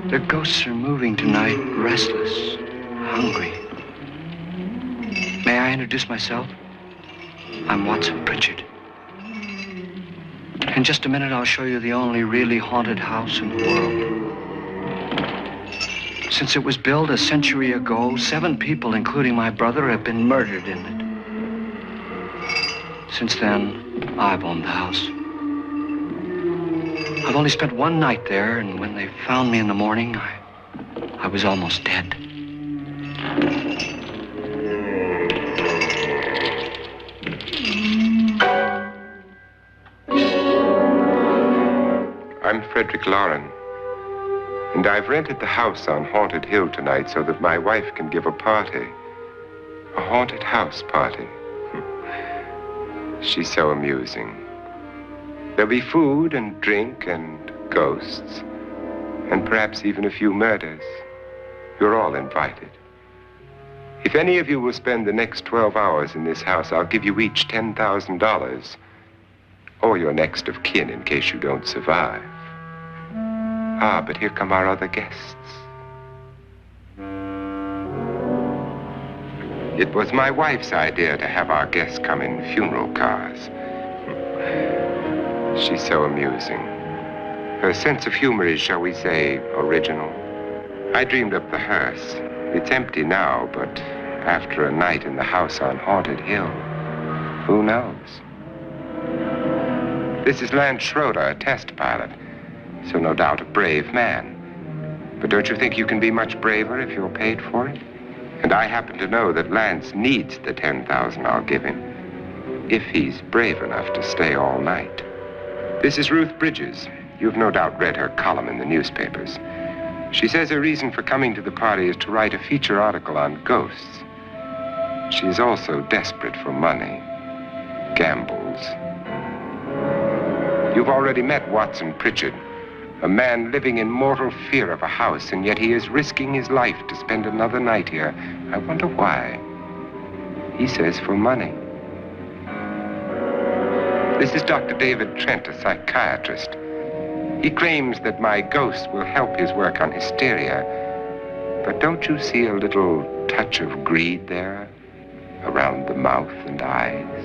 Their ghosts are moving tonight, restless, hungry. May I introduce myself? I'm Watson Pritchard. In just a minute, I'll show you the only really haunted house in the world. Since it was built a century ago, 7 people, including my brother, have been murdered in it. Since then, I've owned the house. I've only spent one night there, and when they found me in the morning, I was almost dead. I'm Frederick Loren, and I've rented the house on Haunted Hill tonight so that my wife can give a party. A haunted house party. She's so amusing. There'll be food and drink and ghosts, and perhaps even a few murders. You're all invited. If any of you will spend the next 12 hours in this house, I'll give you each $10,000, or your next of kin in case you don't survive. Ah, but here come our other guests. It was my wife's idea to have our guests come in funeral cars. She's so amusing. Her sense of humor is, shall we say, original. I dreamed up the hearse. It's empty now, but after a night in the house on Haunted Hill, who knows? This is Lance Schroeder, a test pilot, so no doubt a brave man. But don't you think you can be much braver if you're paid for it? And I happen to know that Lance needs the $10,000 I'll give him, if he's brave enough to stay all night. This is Ruth Bridges. You've no doubt read her column in the newspapers. She says her reason for coming to the party is to write a feature article on ghosts. She is also desperate for money, gambles. You've already met Watson Pritchard, a man living in mortal fear of a house, and yet he is risking his life to spend another night here. I wonder why. He says for money. This is Dr. David Trent, a psychiatrist. He claims that my ghost will help his work on hysteria. But don't you see a little touch of greed there, around the mouth and eyes?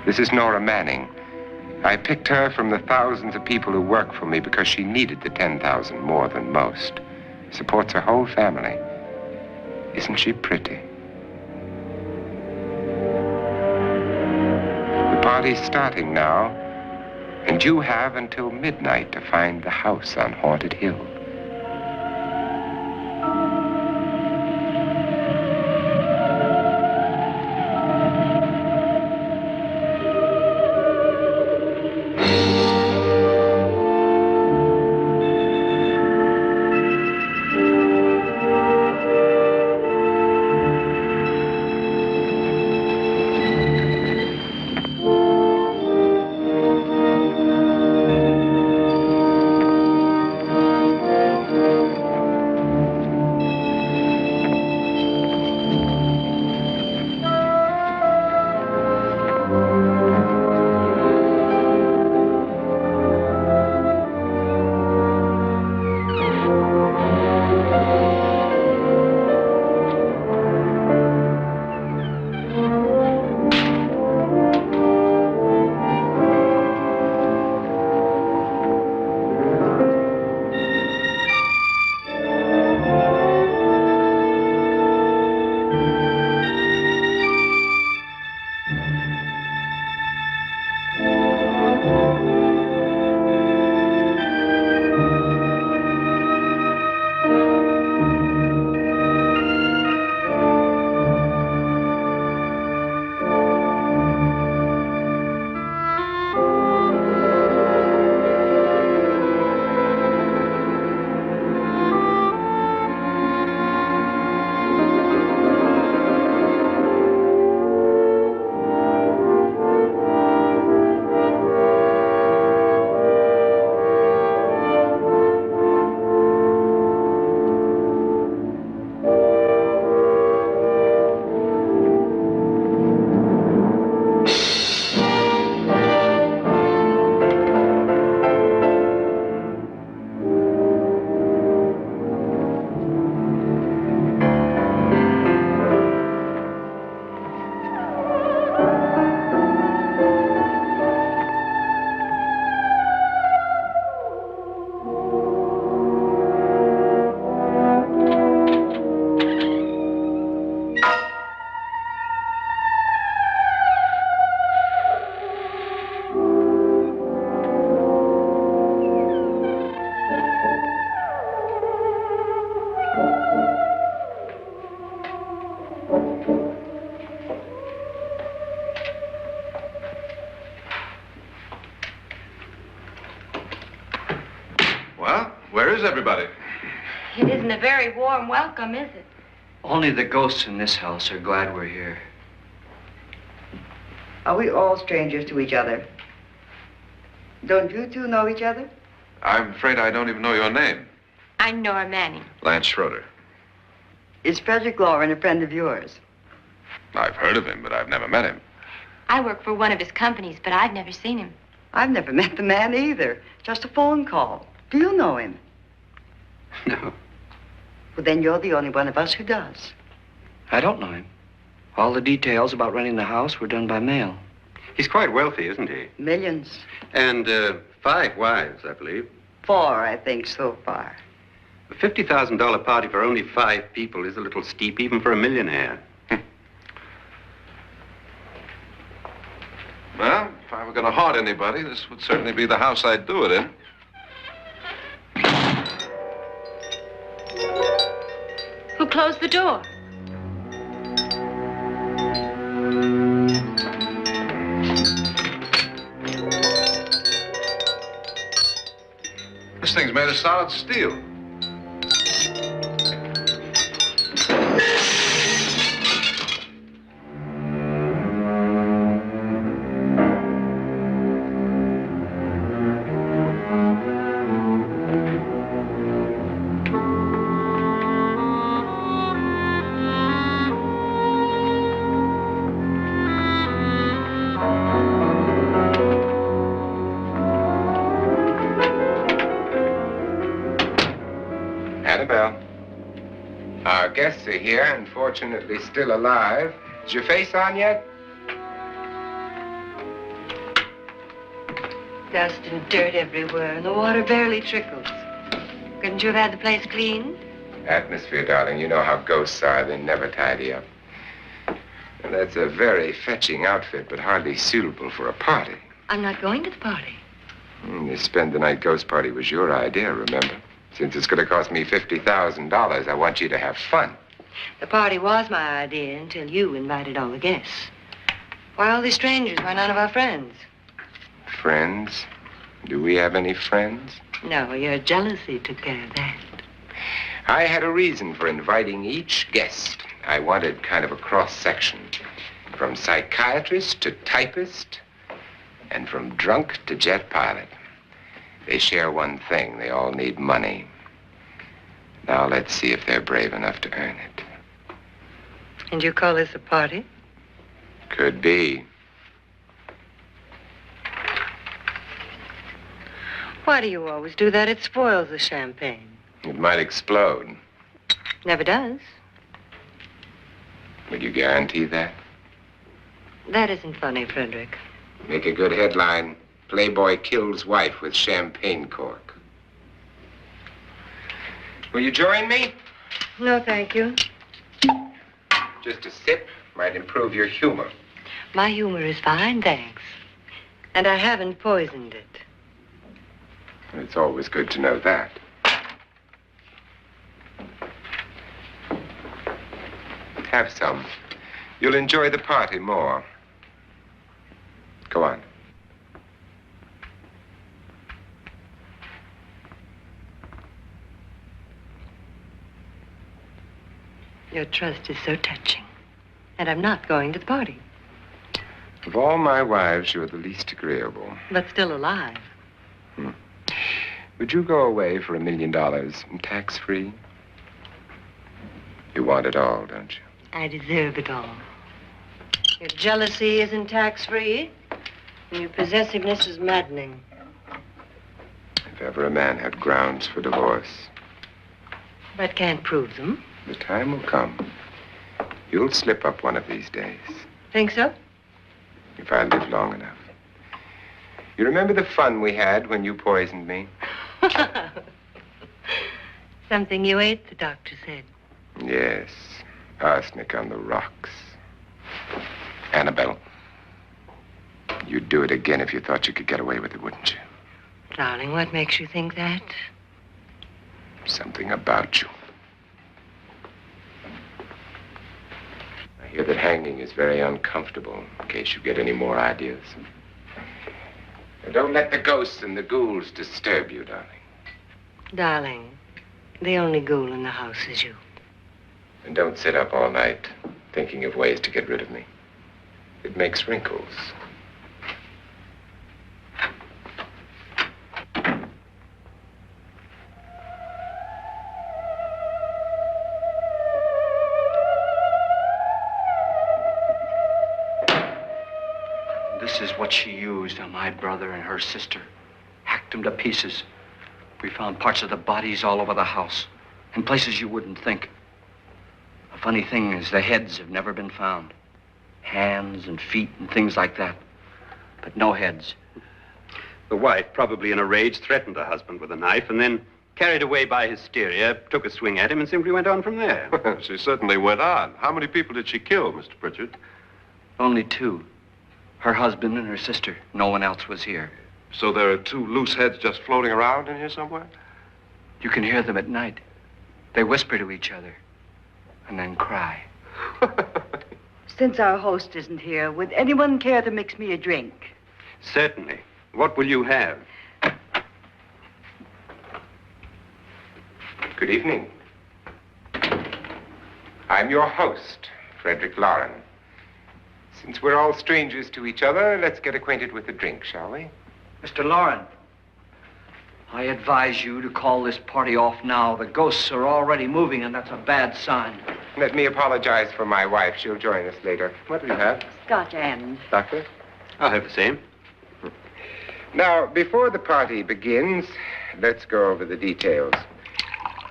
This is Nora Manning. I picked her from the thousands of people who work for me because she needed the $10,000 more than most. Supports her whole family. Isn't she pretty? The party's starting now, and you have until midnight to find the house on Haunted Hill. Well, where is everybody? It isn't a very warm welcome, is it? Only the ghosts in this house are glad we're here. Are we all strangers to each other? Don't you two know each other? I'm afraid I don't even know your name. I'm Nora Manning. Lance Schroeder. Is Frederick Loren a friend of yours? I've heard of him, but I've never met him. I work for one of his companies, but I've never seen him. I've never met the man either. Just a phone call. Do you know him? No, Well, then you're the only one of us who does. I don't know him. All the details about renting the house were done by mail. He's quite wealthy, isn't he? Millions. And 5 wives, I believe. 4, I think, so far. A $50,000 party for only 5 people is a little steep, even for a millionaire. Well, if I were going to haunt anybody, this would certainly be the house I'd do it in. Who closed the door? This thing's made of solid steel. Annabelle, our guests are here, unfortunately still alive. Is your face on yet? Dust and dirt everywhere, and the water barely trickles. Couldn't you have had the place cleaned? Atmosphere, darling. You know how ghosts are. They never tidy up. And that's a very fetching outfit, but hardly suitable for a party. I'm not going to the party. The spend-the-night ghost party was your idea, remember? Since it's going to cost me $50,000, I want you to have fun. The party was my idea until you invited all the guests. Why all these strangers? Why none of our friends? Friends? Do we have any friends? No, your jealousy took care of that. I had a reason for inviting each guest. I wanted kind of a cross-section. From psychiatrist to typist, and from drunk to jet pilot. They share one thing. They all need money. Now let's see if they're brave enough to earn it. And you call this a party? Could be. Why do you always do that? It spoils the champagne. It might explode. Never does. Will you guarantee that? That isn't funny, Frederick. Make a good headline. Playboy kills wife with champagne cork. Will you join me? No, thank you. Just a sip might improve your humor. My humor is fine, thanks. And I haven't poisoned it. It's always good to know that. Have some. You'll enjoy the party more. Go on. Your trust is so touching. And I'm not going to the party. Of all my wives, you're the least agreeable. But still alive. Would you go away for $1 million tax-free? You want it all, don't you? I deserve it all. Your jealousy isn't tax-free. And your possessiveness is maddening. If ever a man had grounds for divorce, But can't prove them. the time will come. You'll slip up one of these days, Think so? if I live long enough. You remember the fun we had when you poisoned me? Something you ate, the doctor said. Yes, arsenic on the rocks. Annabelle, you'd do it again if you thought you could get away with it, wouldn't you? Darling, what makes you think that? Something about you. I hear that hanging is very uncomfortable, in case you get any more ideas. Now, don't let the ghosts and the ghouls disturb you, darling. Darling, the only ghoul in the house is you. And don't sit up all night thinking of ways to get rid of me. It makes wrinkles. This is what she used on my brother and her sister. Hacked them to pieces. We found parts of the bodies all over the house, in places you wouldn't think. The funny thing is the heads have never been found. Hands and feet and things like that. But no heads. The wife, probably in a rage, threatened her husband with a knife and then, carried away by hysteria, took a swing at him and simply went on from there. She certainly went on. How many people did she kill, Mr. Pritchard? Only two. Her husband and her sister. No one else was here. So there are two loose heads just floating around in here somewhere? You can hear them at night. They whisper to each other and then cry. Since our host isn't here, would anyone care to mix me a drink? Certainly. What will you have? Good evening. I'm your host, Frederick Loren. Since we're all strangers to each other, let's get acquainted with a drink, shall we? Mr. Loren, I advise you to call this party off now. The ghosts are already moving, and that's a bad sign. Let me apologize for my wife. She'll join us later. What do you have? Scotch and. Doctor? I'll have the same. Now, before the party begins, let's go over the details.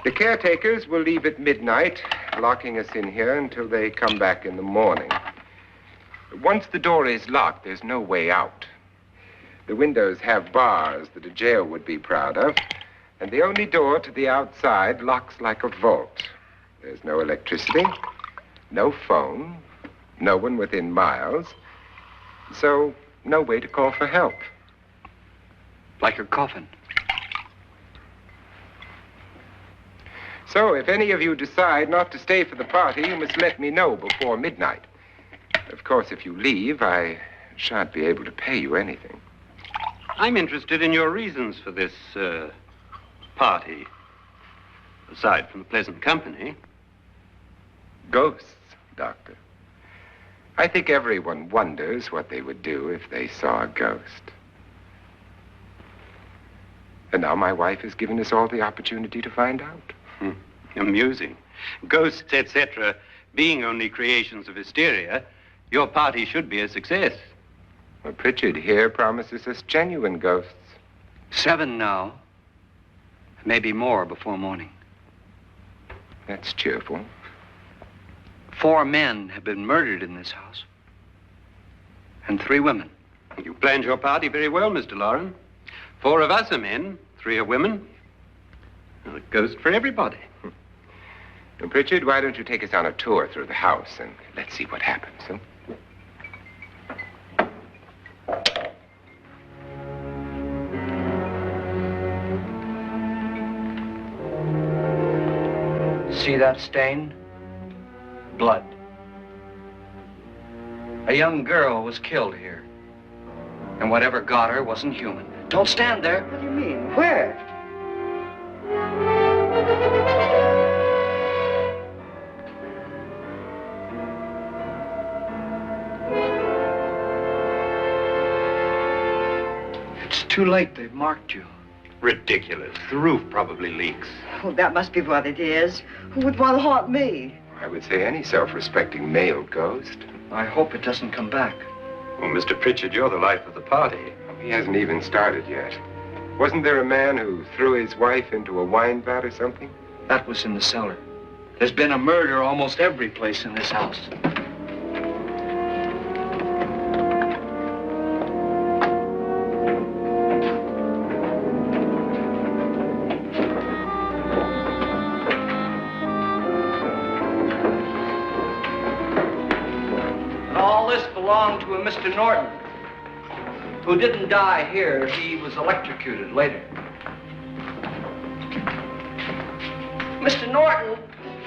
The caretakers will leave at midnight, locking us in here until they come back in the morning. Once the door is locked, there's no way out. The windows have bars that a jail would be proud of, and the only door to the outside locks like a vault. There's no electricity, no phone, no one within miles, so no way to call for help. Like a coffin. So if any of you decide not to stay for the party, you must let me know before midnight. Of course, if you leave, I shan't be able to pay you anything. I'm interested in your reasons for this, party. Aside from the pleasant company. Ghosts, Doctor. I think everyone wonders what they would do if they saw a ghost. And now my wife has given us all the opportunity to find out. Amusing. Ghosts, etc., being only creations of hysteria, your party should be a success. Well, Pritchard here promises us genuine ghosts. 7 now. Maybe more before morning. That's cheerful. 4 men have been murdered in this house. And 3 women. You planned your party very well, Mr. Loren. 4 of us are men, 3 are women. A ghost for everybody. Now, Pritchard, why don't you take us on a tour through the house and let's see what happens, huh? See that stain? Blood. A young girl was killed here. And whatever got her wasn't human. Don't stand there. What do you mean? Where? It's too late. They've marked you. Ridiculous. The roof probably leaks. Oh, that must be what it is. Who would want to haunt me? I would say any self-respecting male ghost. I hope it doesn't come back. Well, Mr. Pritchard, you're the life of the party. He hasn't even started yet. Wasn't there a man who threw his wife into a wine vat or something? That was in the cellar. There's been a murder almost every place in this house. And all this belonged to a Mr. Norton, who didn't die here. He was electrocuted later. Mr. Norton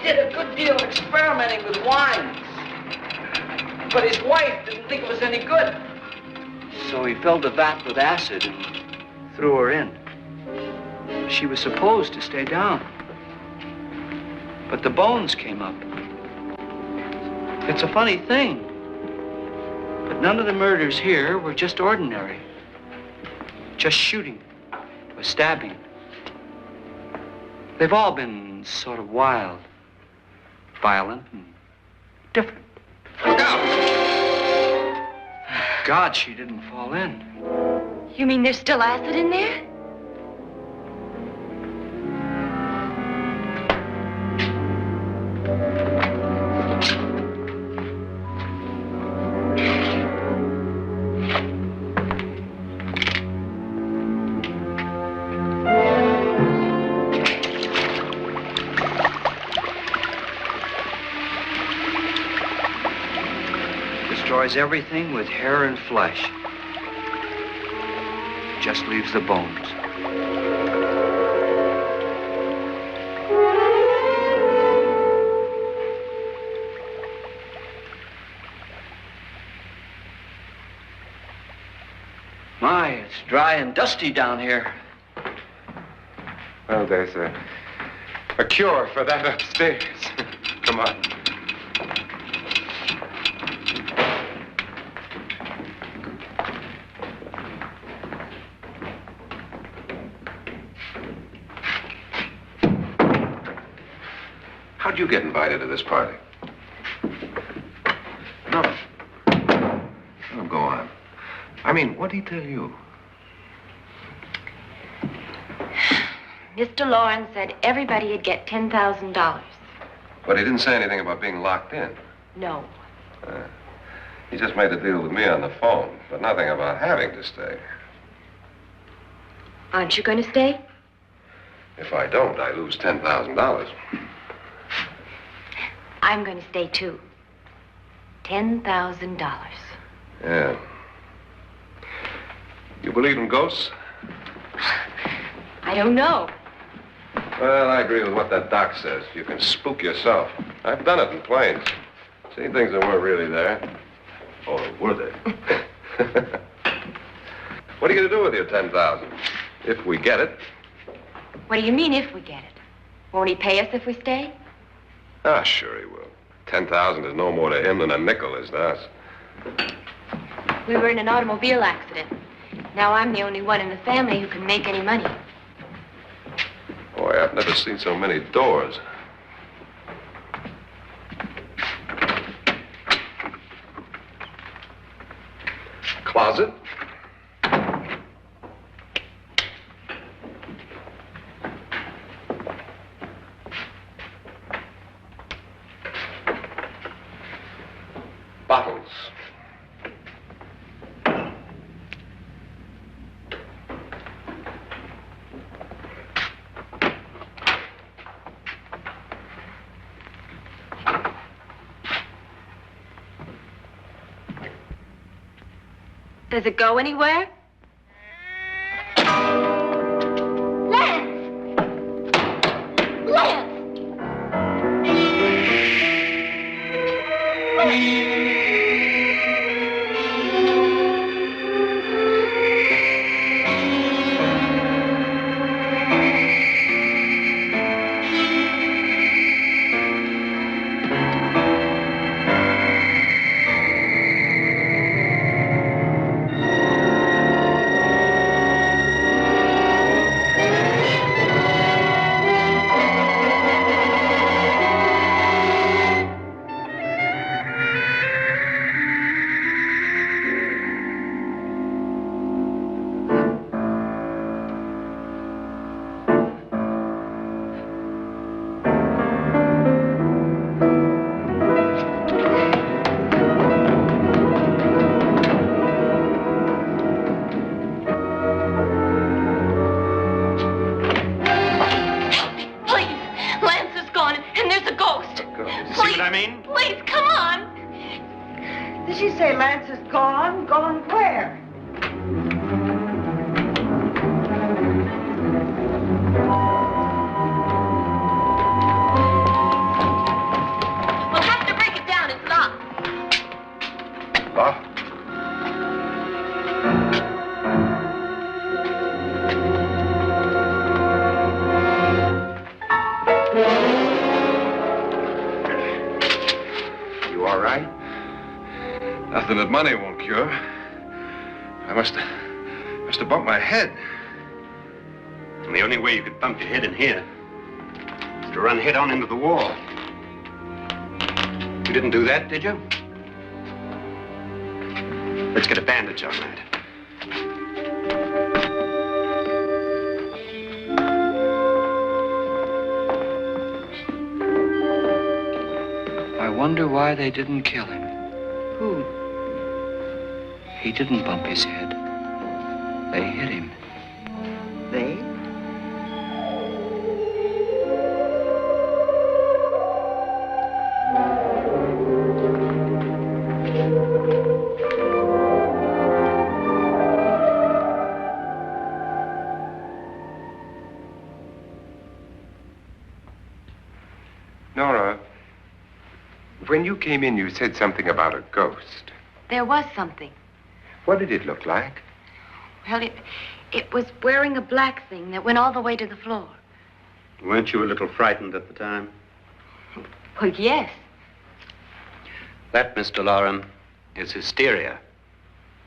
did a good deal of experimenting with wines, but his wife didn't think it was any good. So he filled the vat with acid and threw her in. She was supposed to stay down. But the bones came up. It's a funny thing. But none of the murders here were just ordinary. Just shooting or stabbing. They've all been sort of wild, violent, and different. Look out! God, she didn't fall in. You mean there's still acid in there? Destroys everything with hair and flesh. Just leaves the bones. My, it's dry and dusty down here. Well, there's a cure for that upstairs. Come on. How'd you get invited to this party? No. Oh, go on. I mean, what'd he tell you? Mr. Loren said everybody'd get $10,000. But he didn't say anything about being locked in. No. He just made a deal with me on the phone, but nothing about having to stay. Aren't you going to stay? If I don't, I lose $10,000. I'm going to stay too. $10,000. Yeah. You believe in ghosts? I don't know. Well, I agree with what that doc says. You can spook yourself. I've done it in planes. Seen things that weren't really there. Or were they? What are you going to do with your $10,000? If we get it. What do you mean if we get it? Won't he pay us if we stay? Ah, sure he will. 10,000 is no more to him than a nickel is to us. We were in an automobile accident. Now I'm the only one in the family who can make any money. Boy, I've never seen so many doors. Closet? Bottles. Does it go anywhere? Lance! Lance! Please, come on. Did she say Lance is gone? Gone where? We'll have to break it down. It's locked. Locked? Nothing that money won't cure. I must have bumped my head. And the only way you could bump your head in here is to run head on into the wall. You didn't do that, did you? Let's get a bandage on that. I wonder why they didn't kill him. Who? He didn't bump his head. They hit him. They? Nora, when you came in, you said something about a ghost. There was something. What did it look like? Well, it was wearing a black thing that went all the way to the floor. Weren't you a little frightened at the time? Well, yes. That, Mr. Loren, is hysteria.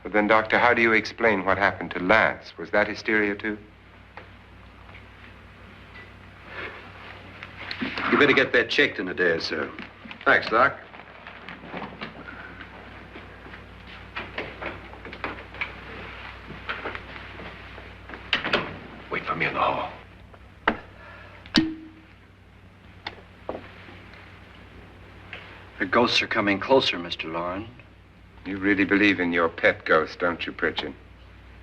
Well, then, Doctor, how do you explain what happened to Lance? Was that hysteria, too? You better get that checked in a day or so. Thanks, Doc. Wait for me in the hall. The ghosts are coming closer, Mr. Loren. You really believe in your pet ghost, don't you, Pritchard?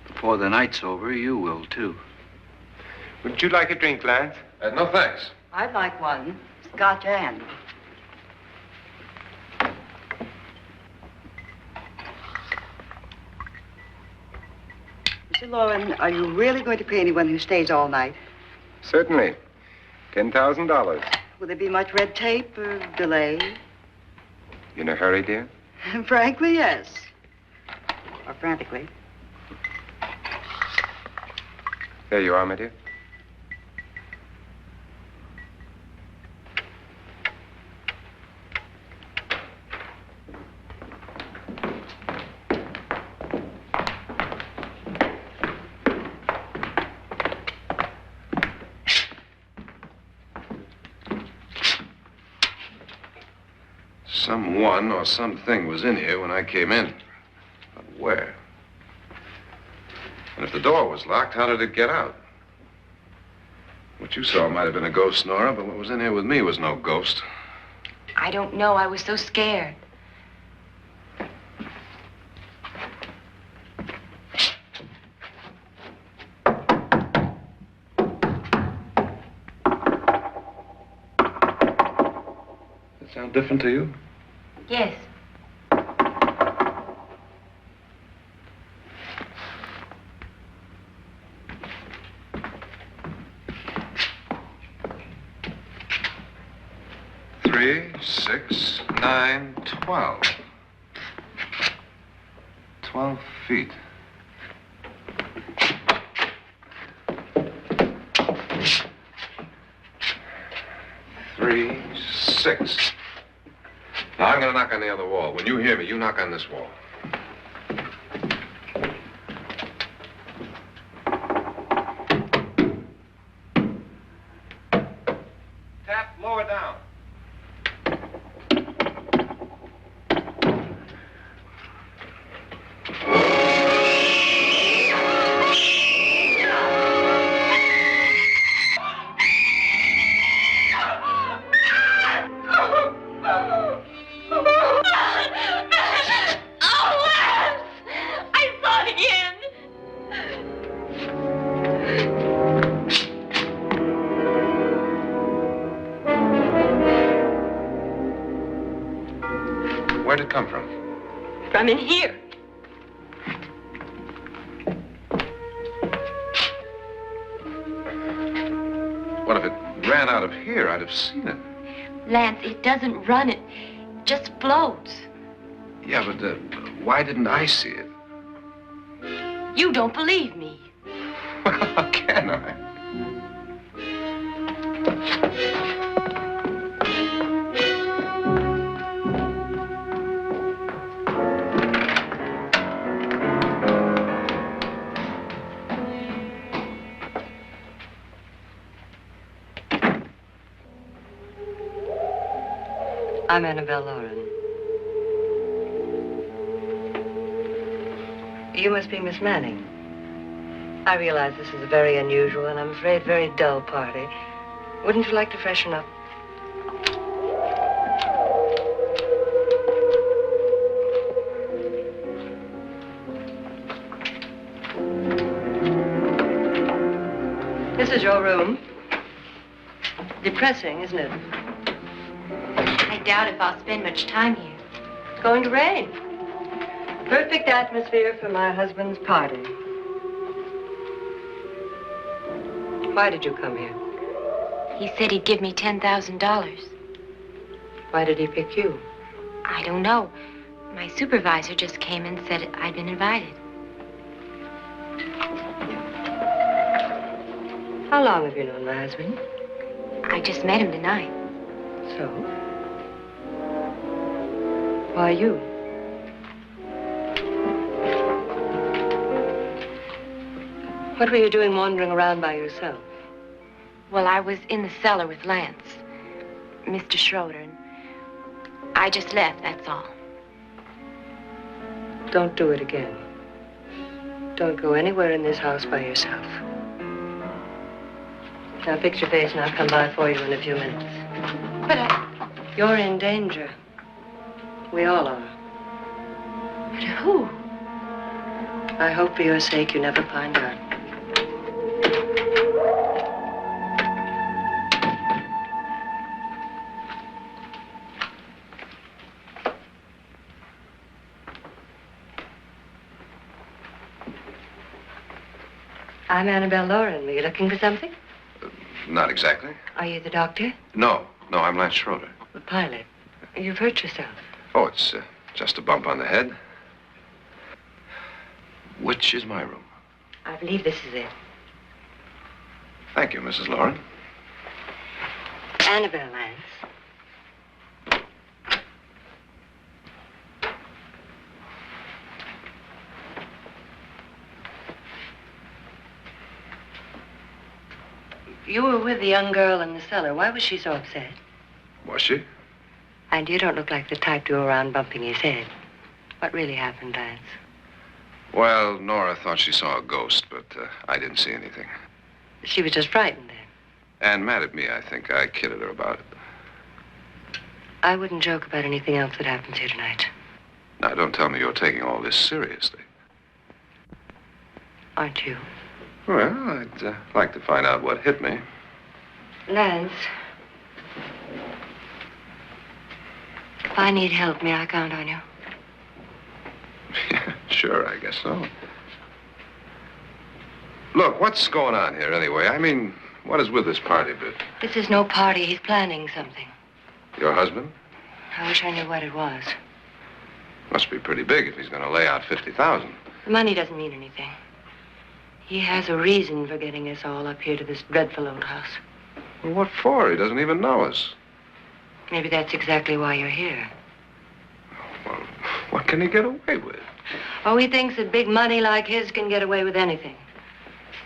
Before the night's over, you will, too. Would you like a drink, Lance? No, thanks. I'd like one. Scotch and. Mr. Loren, are you really going to pay anyone who stays all night? Certainly. $10,000. Will there be much red tape or delay? You in a hurry, dear? Frankly, yes. Or frantically. There you are, my dear. Someone or something was in here when I came in. But where? And if the door was locked, how did it get out? What you saw might have been a ghost, Nora, but what was in here with me was no ghost. I don't know. I was so scared. Does it sound different to you? Yes. Three, 6, 9, 12. 12 feet. Three, 6. Now, I'm going to knock on the other wall. When you hear me, you knock on this wall. Tap lower down. Where'd it come from? From in here. What if it ran out of here? I'd have seen it. Lance, it doesn't run. It just floats. Yeah, but why didn't I see it? You don't believe me. Well, how can I? I'm Annabelle Loren. You must be Miss Manning. I realize this is a very unusual and I'm afraid very dull party. Wouldn't you like to freshen up? This is your room. Depressing, isn't it? I doubt if I'll spend much time here. It's going to rain. Perfect atmosphere for my husband's party. Why did you come here? He said he'd give me $10,000. Why did he pick you? I don't know. My supervisor just came and said I'd been invited. How long have you known my husband? I just met him tonight. So? Why you? What were you doing wandering around by yourself? Well, I was in the cellar with Lance, Mr. Schroeder, and I just left, that's all. Don't do it again. Don't go anywhere in this house by yourself. Now fix your face and I'll come by for you in a few minutes. But You're in danger. We all are. but who? I hope for your sake you never find out. I'm Annabelle Loren. Were you looking for something? Not exactly. Are you the doctor? No, I'm Lance Schroeder. The pilot. You've hurt yourself. Oh, it's just a bump on the head. Which is my room? I believe this is it. Thank you, Mrs. Loren. Annabelle, Lance. You were with the young girl in the cellar. Why was she so upset? Was she? And you don't look like the type to go around bumping his head. What really happened, Lance? Well, Nora thought she saw a ghost, but I didn't see anything. She was just frightened then. And mad at me, I think. I kidded her about it. I wouldn't joke about anything else that happens here tonight. Now, don't tell me you're taking all this seriously. Aren't you? Well, I'd like to find out what hit me. Lance. If I need help, may I count on you? Sure, I guess so. Look, what's going on here anyway? I mean, what is with this party bit? This is no party. He's planning something. Your husband? I wish I knew what it was. Must be pretty big if he's going to lay out 50,000. The money doesn't mean anything. He has a reason for getting us all up here to this dreadful old house. Well, what for? He doesn't even know us. Maybe that's exactly why you're here. Well, what can he get away with? Oh, he thinks that big money like his can get away with anything.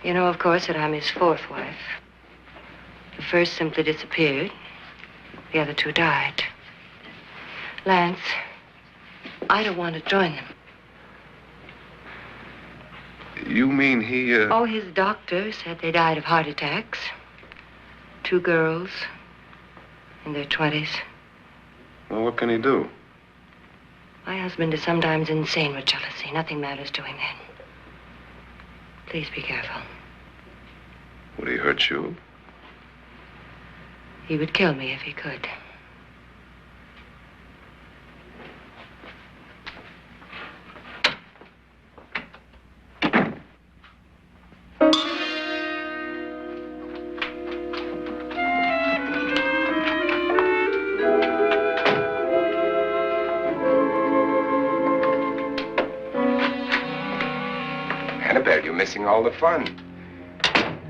You know, of course, that I'm his fourth wife. The first simply disappeared. The other two died. Lance, I don't want to join them. You mean he, Oh, his doctor said they died of heart attacks. 2 girls in their 20s. Well, what can he do? My husband is sometimes insane with jealousy. Nothing matters to him then. Please be careful. Would he hurt you? He would kill me if he could. Annabelle, you're missing all the fun.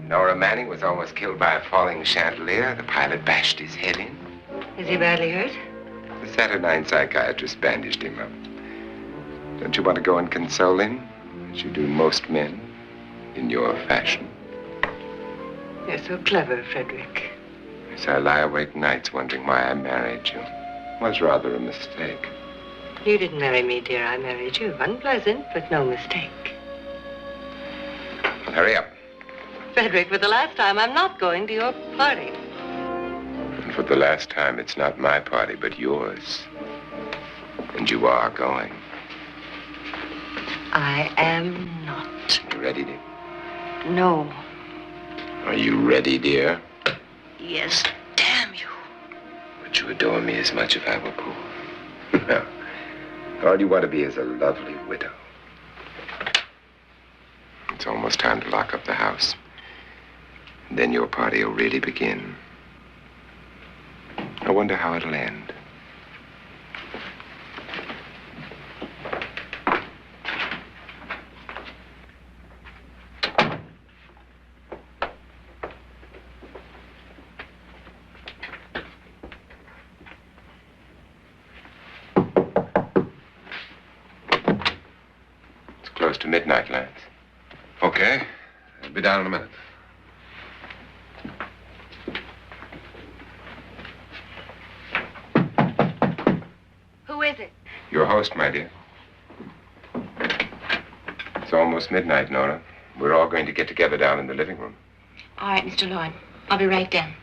Nora Manning was almost killed by a falling chandelier. The pilot bashed his head in. Is he badly hurt? The Saturnine psychiatrist bandaged him up. Don't you want to go and console him, as you do most men, in your fashion? You're so clever, Frederick. So I lie awake nights wondering why I married you. was rather a mistake. You didn't marry me, dear. I married you. Unpleasant, but no mistake. Well, hurry up. Frederick, for the last time, I'm not going to your party. And for the last time, it's not my party, but yours. And you are going. I am not. You ready, dear? No. Are you ready, dear? Yes, damn you. Would you adore me as much if I were poor? No. All you want to be is a lovely widow. It's almost time to lock up the house. And then your party will really begin. I wonder how it'll end. Close to midnight, Lance. Okay. I'll be down in a minute. Who is it? Your host, my dear. It's almost midnight, Nora. We're all going to get together down in the living room. All right, Mr. Loren. I'll be right down.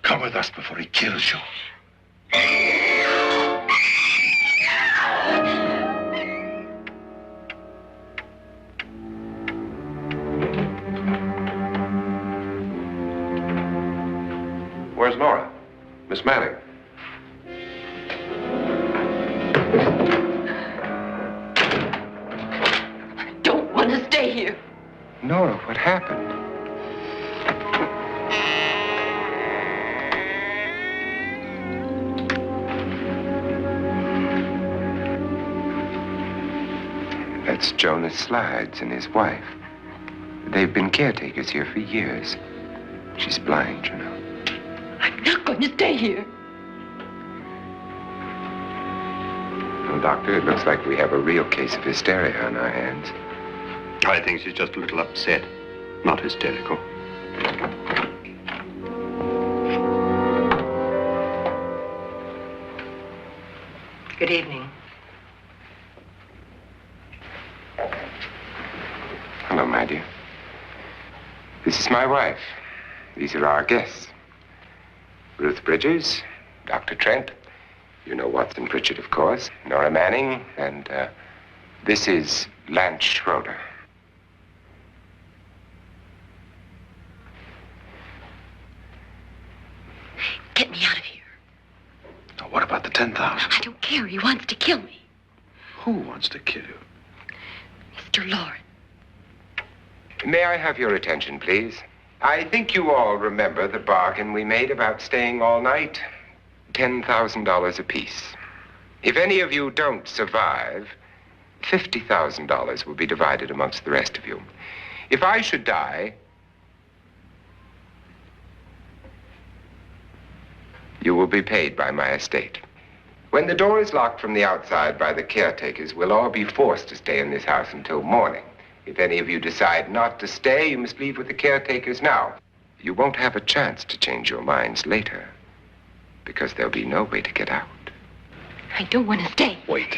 Come with us before he kills you. Where's Nora? Miss Manning. I don't want to stay here. Nora, what happened? That's Jonas Slides and his wife. They've been caretakers here for years. She's blind, you know. I'm not going to stay here. Well, Doctor, it looks like we have a real case of hysteria on our hands. I think she's just a little upset, not hysterical. Good evening. Hello, my dear. This is my wife. These are our guests. Ruth Bridges, Dr. Trent. You know Watson Pritchard, of course. Nora Manning, and this is Lance Schroeder. Get me out of here. Now, what about the 10,000? I don't care. He wants to kill me. Who wants to kill you? Mr. Loren. May I have your attention, please? I think you all remember the bargain we made about staying all night. $10,000 apiece. If any of you don't survive, $50,000 will be divided amongst the rest of you. If I should die, you will be paid by my estate. When the door is locked from the outside by the caretakers, we'll all be forced to stay in this house until morning. If any of you decide not to stay, you must leave with the caretakers now. You won't have a chance to change your minds later, because there'll be no way to get out. I don't want to stay. Wait.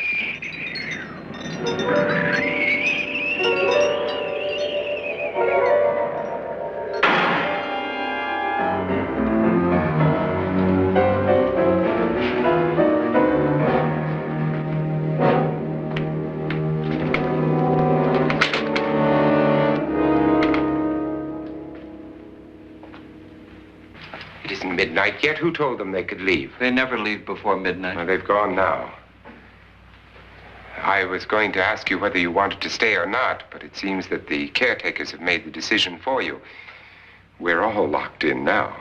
midnight yet. Who told them they could leave? They never leave before midnight. Well, they've gone now. I was going to ask you whether you wanted to stay or not, but it seems that the caretakers have made the decision for you. We're all locked in now.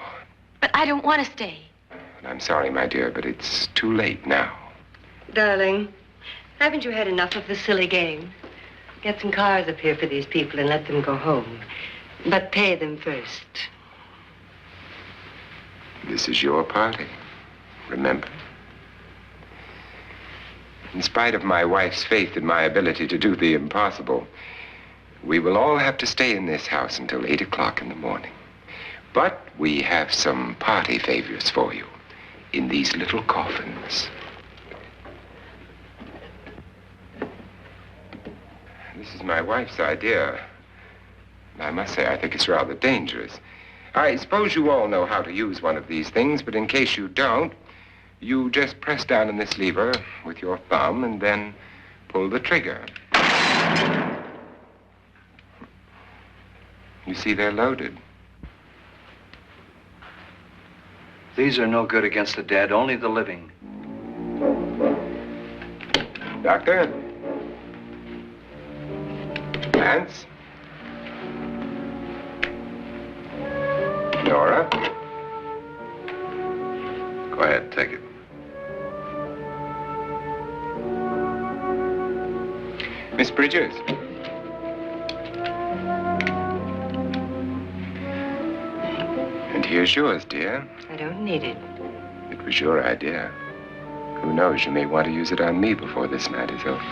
But I don't want to stay. And I'm sorry, my dear, but it's too late now. Darling, haven't you had enough of the silly game? Get some cars up here for these people and let them go home. But pay them first. This is your party, remember? In spite of my wife's faith in my ability to do the impossible, we will all have to stay in this house until 8 o'clock in the morning. But we have some party favors for you in these little coffins. This is my wife's idea. I must say, I think it's rather dangerous. I suppose you all know how to use one of these things, but in case you don't, you just press down on this lever with your thumb and then pull the trigger. You see, they're loaded. These are no good against the dead, only the living. Doctor? Lance? Nora? Go ahead, take it. Miss Bridges? And here's yours, dear. I don't need it. It was your idea. Who knows, you may want to use it on me before this night is over.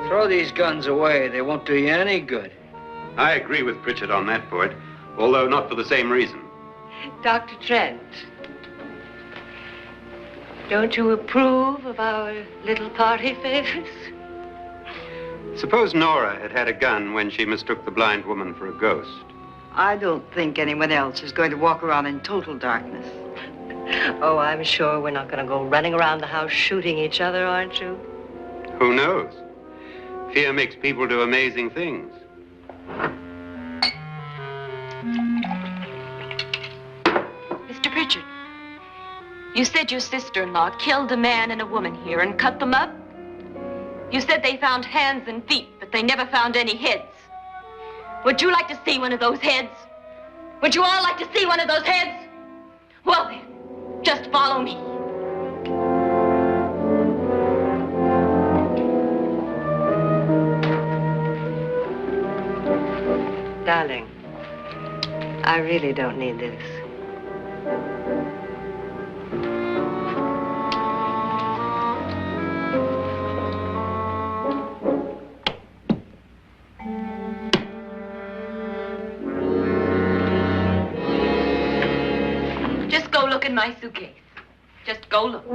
Throw these guns away. They won't do you any good. I agree with Pritchard on that point, although not for the same reason. Dr. Trent, don't you approve of our little party favors? Suppose Nora had had a gun when she mistook the blind woman for a ghost. I don't think anyone else is going to walk around in total darkness. Oh, I'm sure we're not going to go running around the house shooting each other, aren't you? Who knows? Fear makes people do amazing things. Mr. Pritchard, you said your sister-in-law killed a man and a woman here and cut them up? You said they found hands and feet, but they never found any heads. Would you like to see one of those heads? Would you all like to see one of those heads? Well then, just follow me. Darling, I really don't need this. Just go look in my suitcase. Just go look.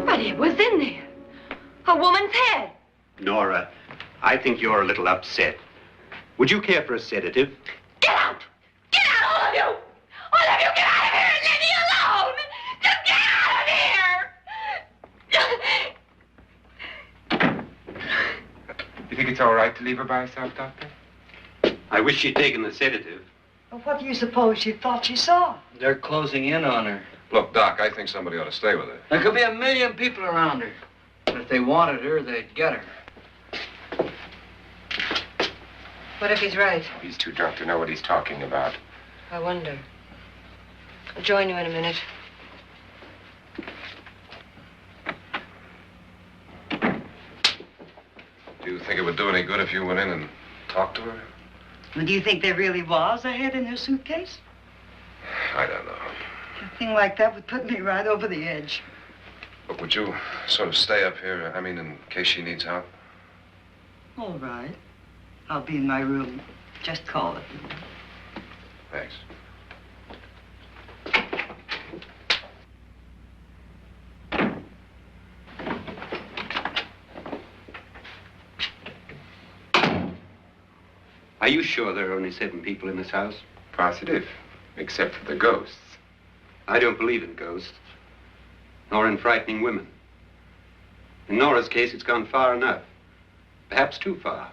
But it was in there. A woman's head. Nora, I think you're a little upset. Would you care for a sedative? Get out! Get out, all of you! All of you, get out of here and leave me alone! Just get out of here! You think it's all right to leave her by herself, Doctor? I wish she'd taken the sedative. Well, what do you suppose she thought she saw? They're closing in on her. Look, Doc, I think somebody ought to stay with her. There could be 1 million people around her. But if they wanted her, they'd get her. What if he's right? He's too drunk to know what he's talking about. I wonder. I'll join you in a minute. Do you think it would do any good if you went in and talked to her? Well, do you think there really was a head in her suitcase? I don't know. A thing like that would put me right over the edge. Look, would you sort of stay up here, in case she needs help? All right. I'll be in my room. Just call it. Thanks. Are you sure there are only 7 people in this house? Positive, except for the ghosts. I don't believe in ghosts, nor in frightening women. In Nora's case, it's gone far enough. Perhaps too far.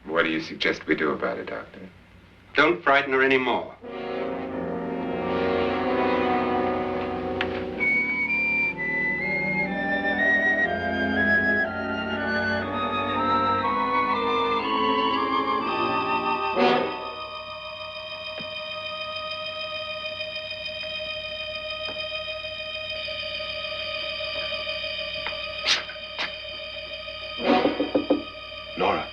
What do you suggest we do about it, Doctor? Don't frighten her anymore. Nora?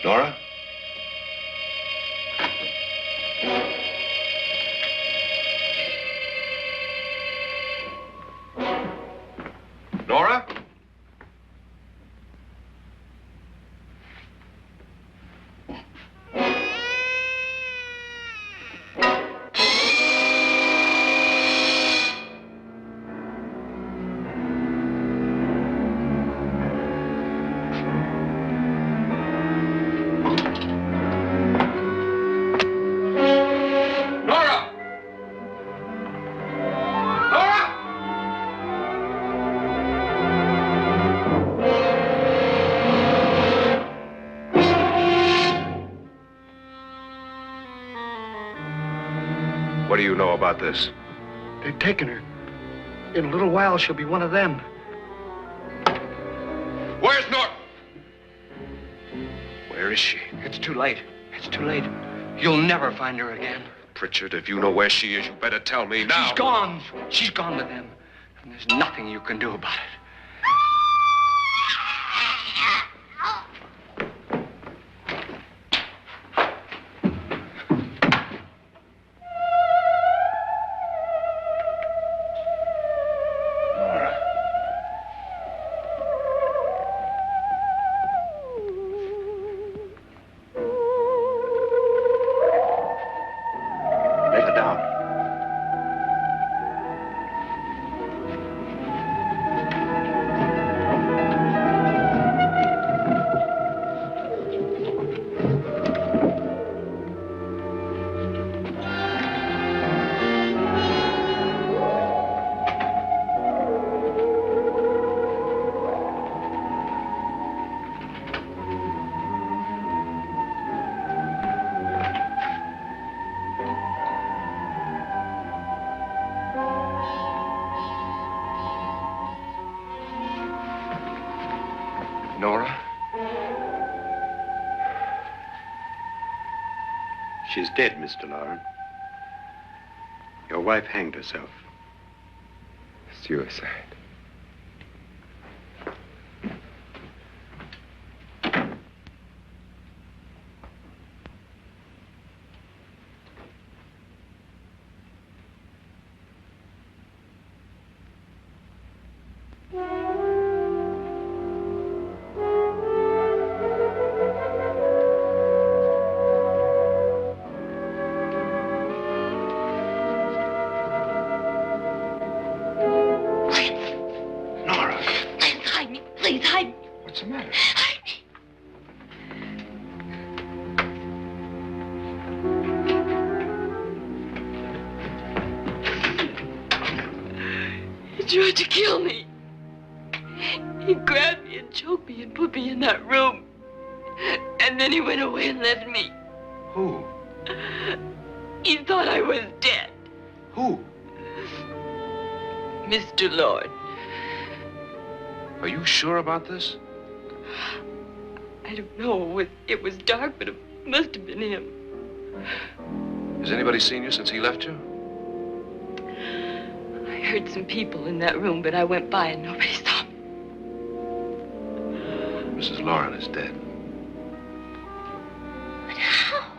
Nora? Nora? What do you know about this? They've taken her. In a little while, she'll be one of them. Where's Nora? Where is she? It's too late. It's too late. You'll never find her again. Pritchard, if you know where she is, you better tell me now. She's gone. She's gone with them. And there's nothing you can do about it. Let her down. Nora? She's dead, Mr. Loren. Your wife hanged herself. Suicide. Please hide me. What's the matter? Hide me. He tried to kill me. He grabbed me and choked me and put me in that room. And then he went away and left me. Who? He thought I was dead. Who? Mr. Lord. Are you sure about this? I don't know. It was dark, but it must have been him. Has anybody seen you since he left you? I heard some people in that room, but I went by and nobody saw me. Mrs. Loren is dead. But how?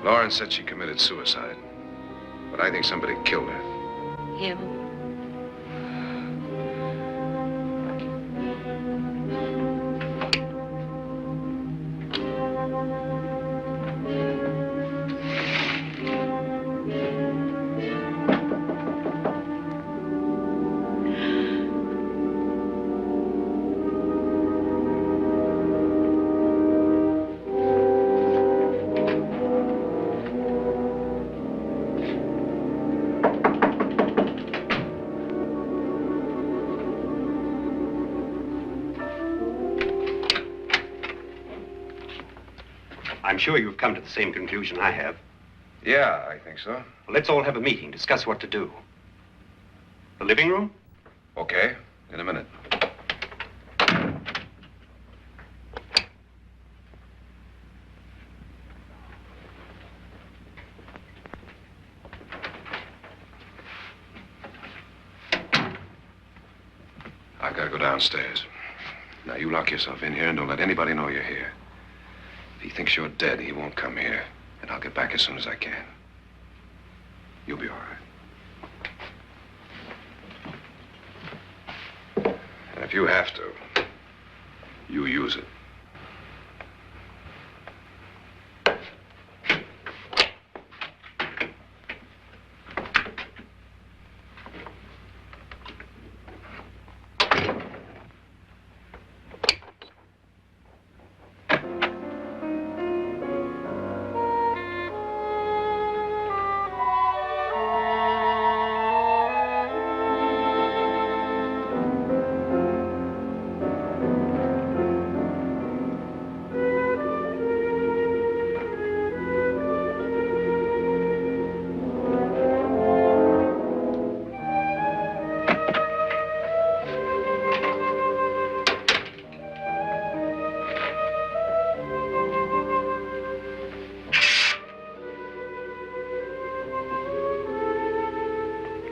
Loren said she committed suicide, but I think somebody killed her. Him? I'm sure you've come to the same conclusion I have. Yeah, I think so. Well, let's all have a meeting, discuss what to do. The living room? Okay, in a minute. I gotta go downstairs. Now, you lock yourself in here and don't let anybody know you're here. If he thinks you're dead, he won't come here. And I'll get back as soon as I can. You'll be all right. And if you have to, you use it.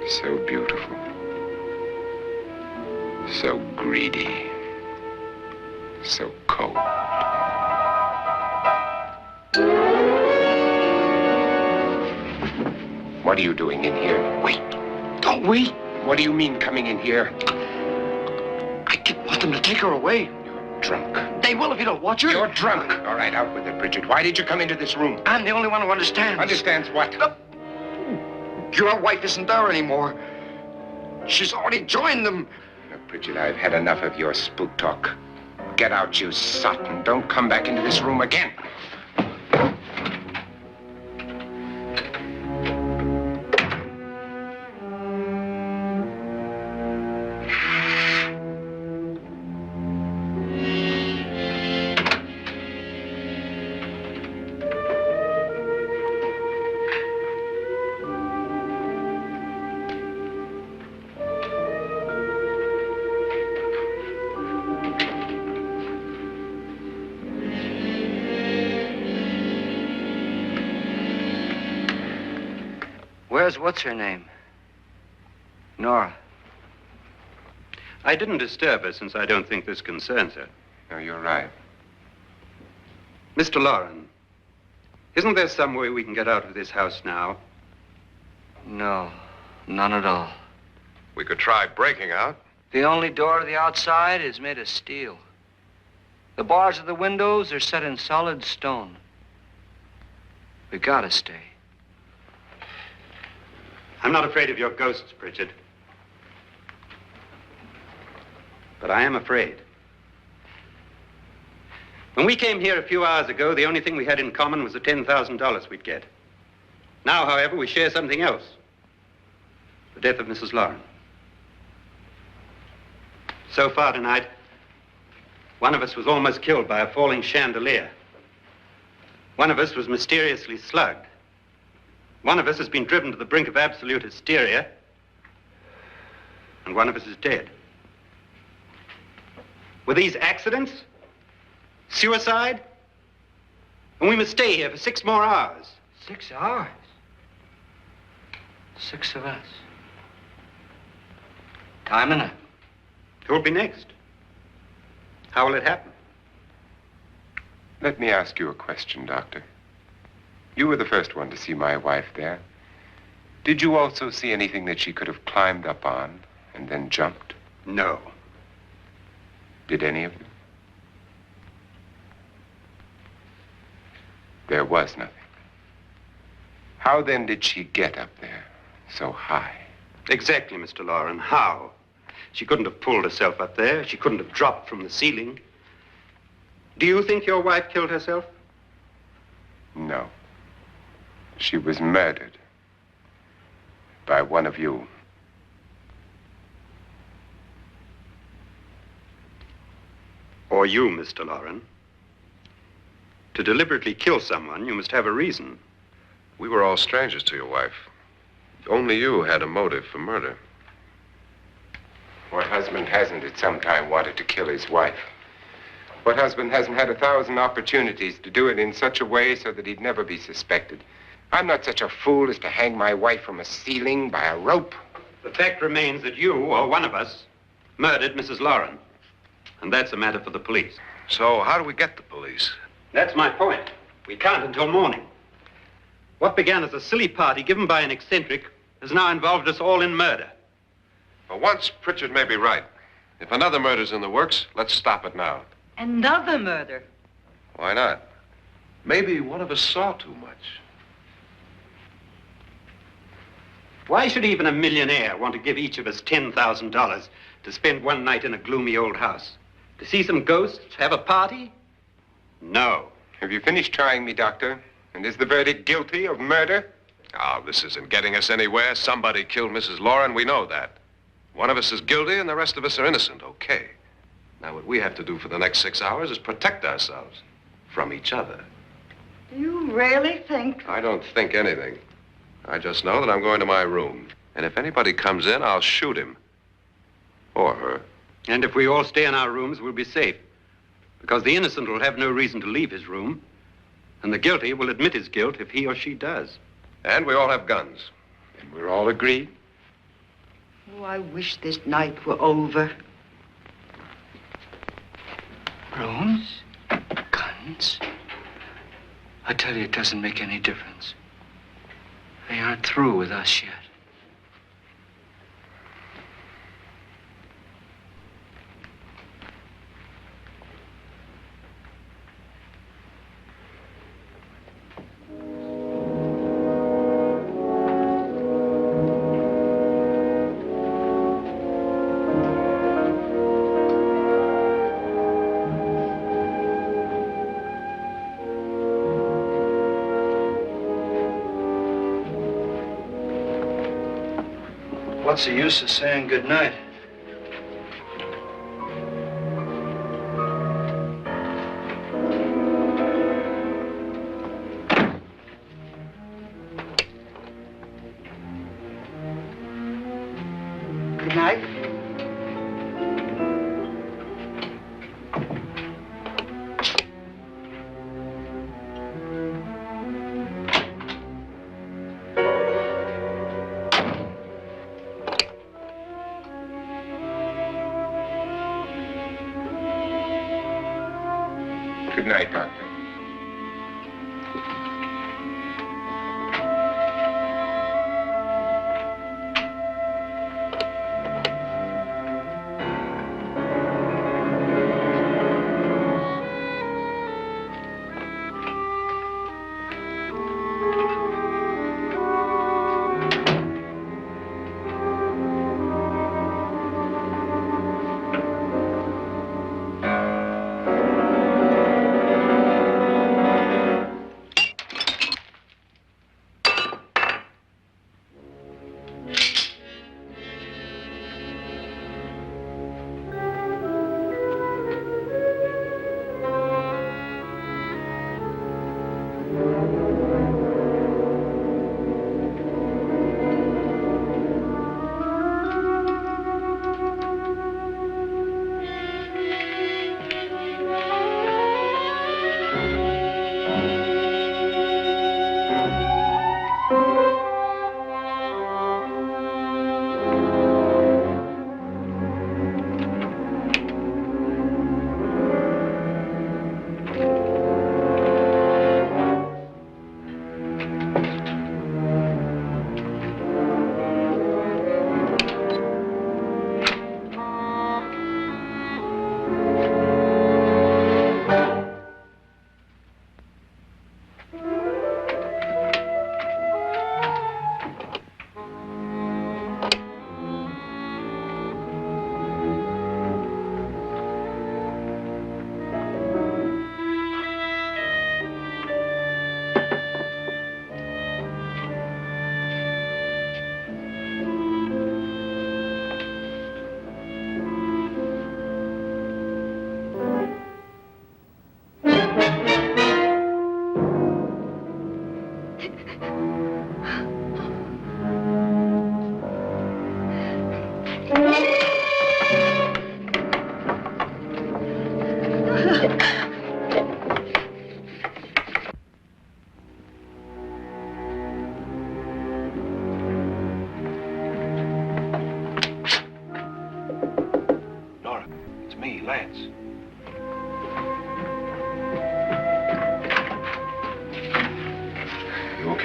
So beautiful. So greedy. So cold. What are you doing in here? Wait. Don't wait. What do you mean coming in here? I didn't want them to take her away. You're drunk. They will if you don't watch her. You're drunk. All right, out with it, Bridget. Why did you come into this room? I'm the only one who understands. Understands what? Your wife isn't there anymore. She's already joined them. Bridget, I've had enough of your spook talk. Get out, you sot, and don't come back into this room again. Where's what's-her-name? Nora. I didn't disturb her since I don't think this concerns her. No, you're right. Mr. Loren, isn't there some way we can get out of this house now? No, none at all. We could try breaking out. The only door to the outside is made of steel. The bars of the windows are set in solid stone. We gotta stay. I'm not afraid of your ghosts, Bridget. But I am afraid. When we came here a few hours ago, the only thing we had in common was the $10,000 we'd get. Now, however, we share something else. The death of Mrs. Loren. So far tonight, one of us was almost killed by a falling chandelier. One of us was mysteriously slugged. One of us has been driven to the brink of absolute hysteria, and one of us is dead. Were these accidents? Suicide? And we must stay here for 6 more hours. 6 hours? 6 of us. Time enough. Who'll be next? How will it happen? Let me ask you a question, Doctor. You were the first one to see my wife there. Did you also see anything that she could have climbed up on and then jumped? No. Did any of you? There was nothing. How then did she get up there so high? Exactly, Mr. Loren. How? She couldn't have pulled herself up there. She couldn't have dropped from the ceiling. Do you think your wife killed herself? No. She was murdered by one of you. Or you, Mr. Loren. To deliberately kill someone, you must have a reason. We were all strangers to your wife. Only you had a motive for murder. What husband hasn't at some time wanted to kill his wife? What husband hasn't had 1,000 opportunities to do it in such a way so that he'd never be suspected? I'm not such a fool as to hang my wife from a ceiling by a rope. The fact remains that you, or one of us, murdered Mrs. Loren. And that's a matter for the police. So how do we get the police? That's my point. We can't until morning. What began as a silly party given by an eccentric has now involved us all in murder. For once, Pritchard may be right. If another murder's in the works, let's stop it now. Another murder. Why not? Maybe one of us saw too much. Why should even a millionaire want to give each of us $10,000 to spend one night in a gloomy old house? To see some ghosts, have a party? No. Have you finished trying me, Doctor? And is the verdict guilty of murder? Oh, this isn't getting us anywhere. Somebody killed Mrs. Loren. We know that. One of us is guilty and the rest of us are innocent. Okay. Now, what we have to do for the next 6 hours is protect ourselves from each other. Do you really think? I don't think anything. I just know that I'm going to my room. And if anybody comes in, I'll shoot him. Or her. And if we all stay in our rooms, we'll be safe. Because the innocent will have no reason to leave his room. And the guilty will admit his guilt if he or she does. And we all have guns. And we're all agreed? Oh, I wish this night were over. Rooms? Guns? I tell you, it doesn't make any difference. They aren't through with us yet. What's the use of saying goodnight? Good night. Good night, Doctor.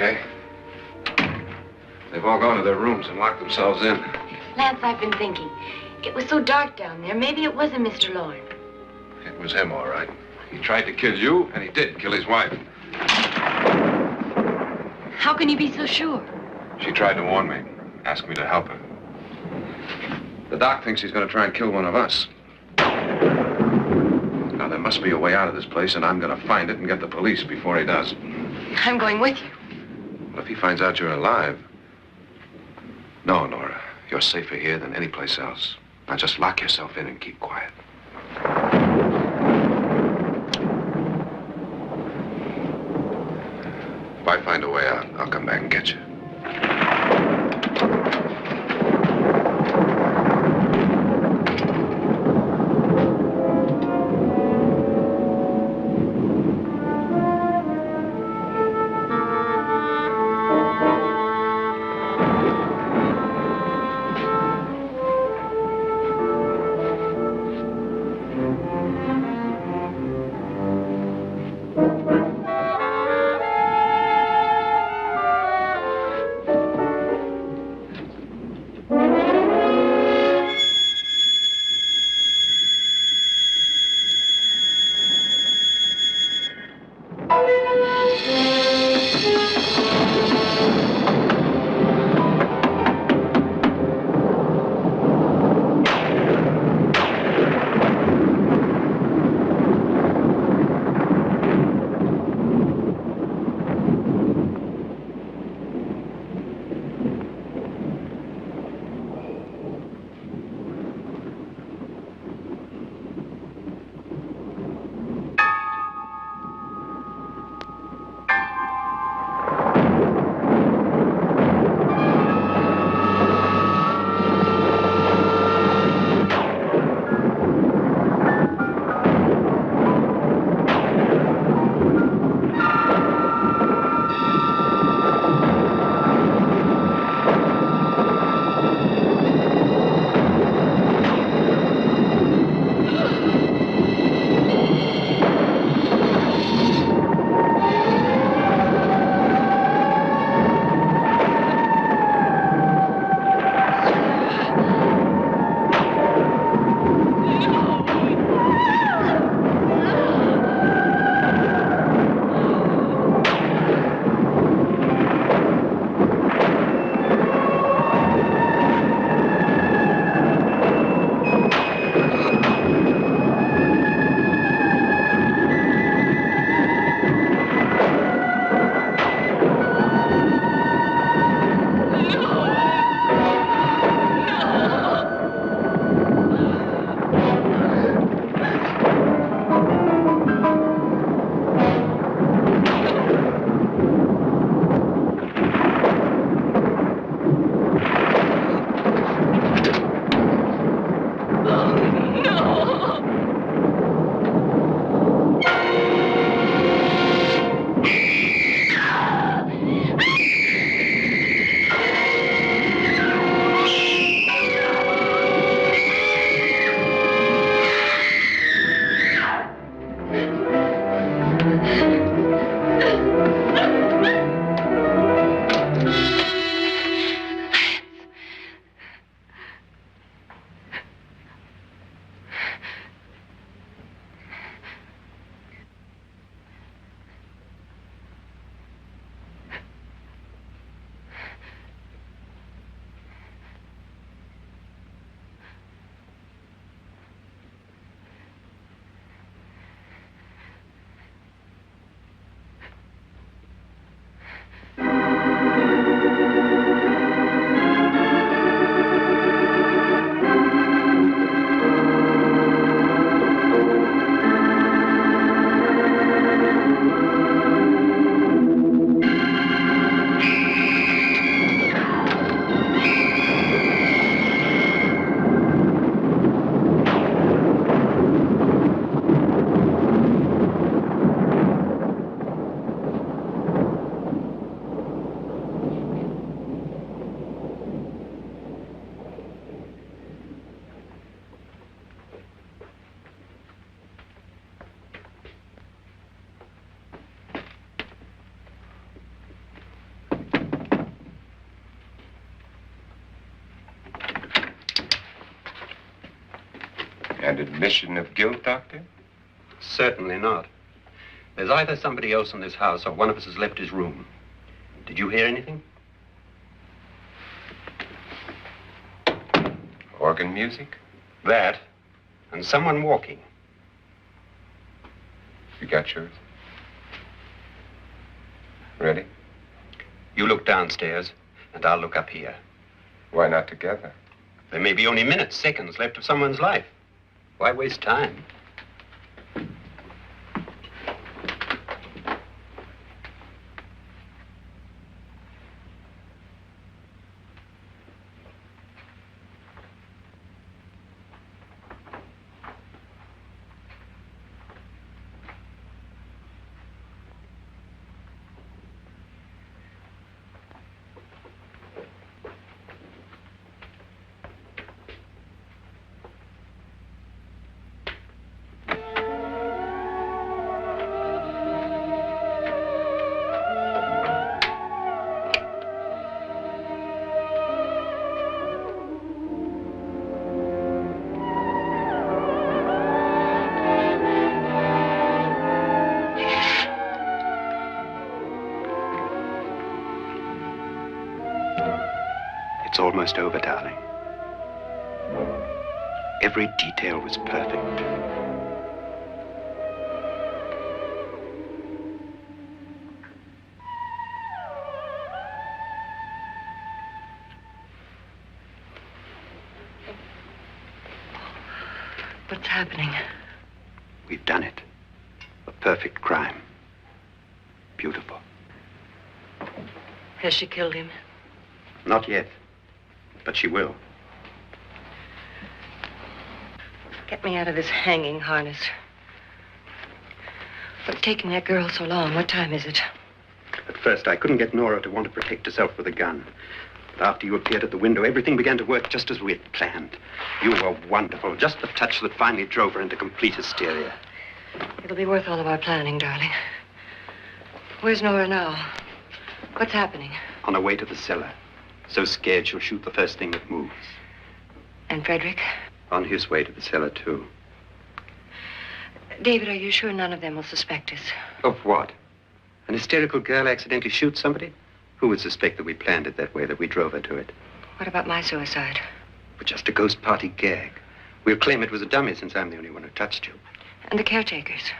okay? They've all gone to their rooms and locked themselves in. Lance, I've been thinking. It was so dark down there. Maybe it wasn't Mr. Loren. It was him, all right. He tried to kill you, and he did kill his wife. How can you be so sure? She tried to warn me, asked me to help her. The doc thinks he's going to try and kill one of us. Now, there must be a way out of this place, and I'm going to find it and get the police before he does. I'm going with you. Well, if he finds out you're alive... No, Nora. You're safer here than any place else. Now, just lock yourself in and keep quiet. If I find a way out, I'll come back and get you. And admission of guilt, Doctor? Certainly not. There's either somebody else in this house or one of us has left his room. Did you hear anything? Organ music? That, and someone walking. You got yours? Ready? You look downstairs, and I'll look up here. Why not together? There may be only minutes, seconds left of someone's life. Why waste time? It's almost over, darling. Every detail was perfect. What's happening? We've done it. A perfect crime. Beautiful. Has she killed him? Not yet, but she will. Get me out of this hanging harness. What's taking that girl so long? What time is it? At first, I couldn't get Nora to want to protect herself with a gun. But after you appeared at the window, everything began to work just as we had planned. You were wonderful. Just the touch that finally drove her into complete hysteria. It'll be worth all of our planning, darling. Where's Nora now? What's happening? On her way to the cellar. So scared she'll shoot the first thing that moves. And Frederick? On his way to the cellar, too. David, are you sure none of them will suspect us? Of what? An hysterical girl accidentally shoots somebody? Who would suspect that we planned it that way, that we drove her to it? What about my suicide? But just a ghost party gag. We'll claim it was a dummy since I'm the only one who touched you. And the caretakers?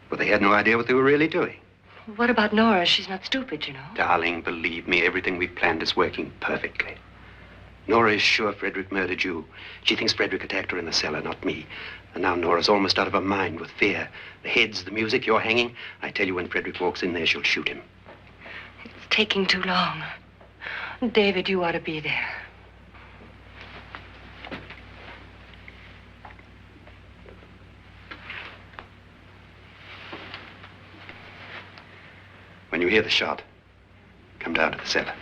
Well, they had no idea what they were really doing. What about Nora? She's not stupid, you know. Darling, believe me, everything we planned is working perfectly. Nora is sure Frederick murdered you. She thinks Frederick attacked her in the cellar, not me. And now Nora's almost out of her mind with fear. The heads, the music, you're hanging. I tell you, when Frederick walks in there, she'll shoot him. It's taking too long. David, you ought to be there. When you hear the shot, come down to the cellar.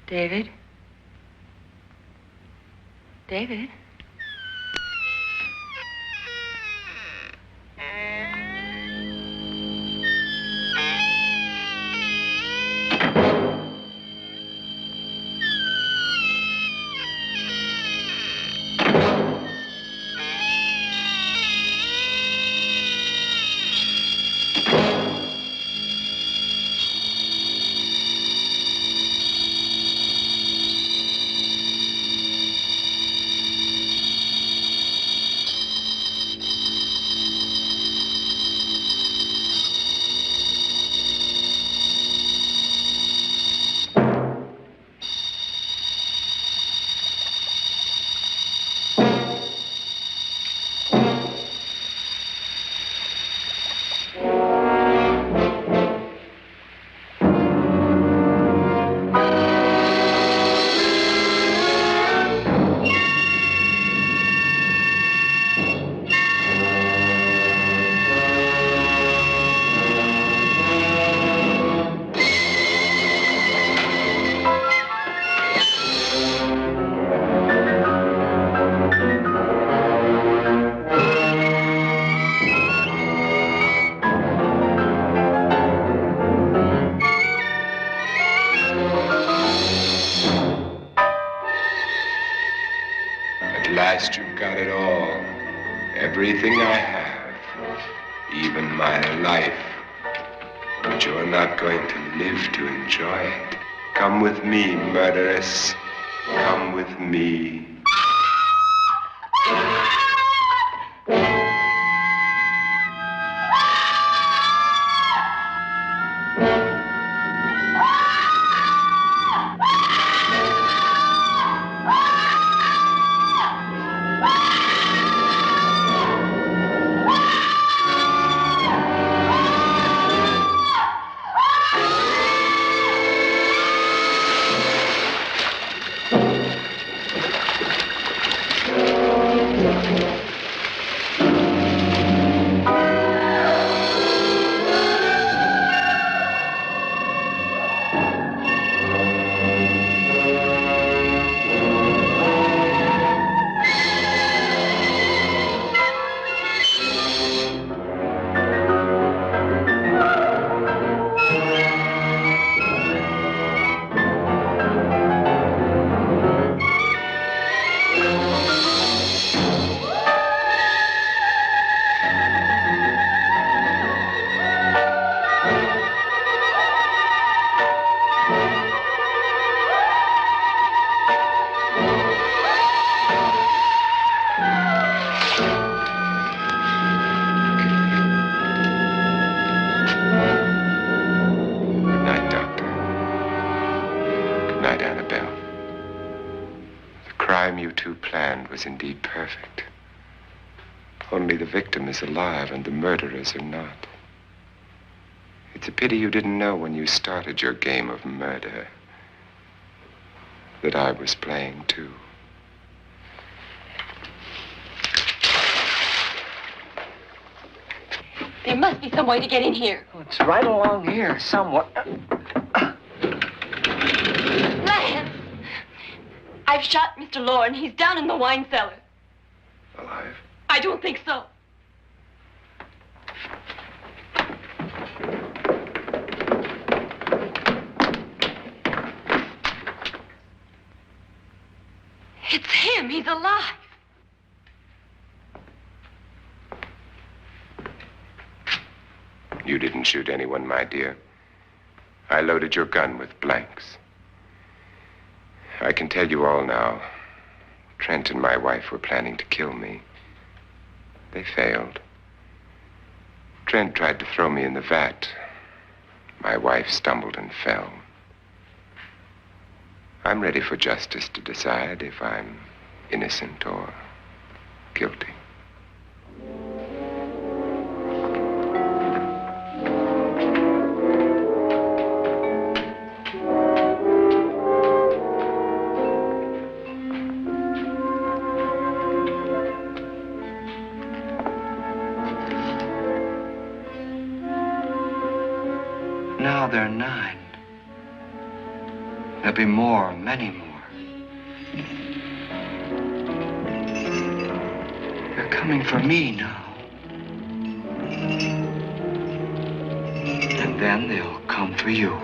David? David? At last you've got it all. Everything I have. Even my life. But you're not going to live to enjoy it. Come with me, murderess. Come with me. Annabelle. The crime you two planned was indeed perfect. Only the victim is alive and the murderers are not. It's a pity you didn't know when you started your game of murder that I was playing too. There must be some way to get in here. Well, it's right along here somewhere. Lance! I've shot Mr. Loren. He's down in the wine cellar. Alive? I don't think so. It's him. He's alive. You didn't shoot anyone, my dear. I loaded your gun with blanks. I can tell you all now. Trent and my wife were planning to kill me. They failed. Trent tried to throw me in the vat. My wife stumbled and fell. I'm ready for justice to decide if I'm innocent or guilty. Now they're 9. There'll be more, many more. They're coming for me now. And then they'll come for you.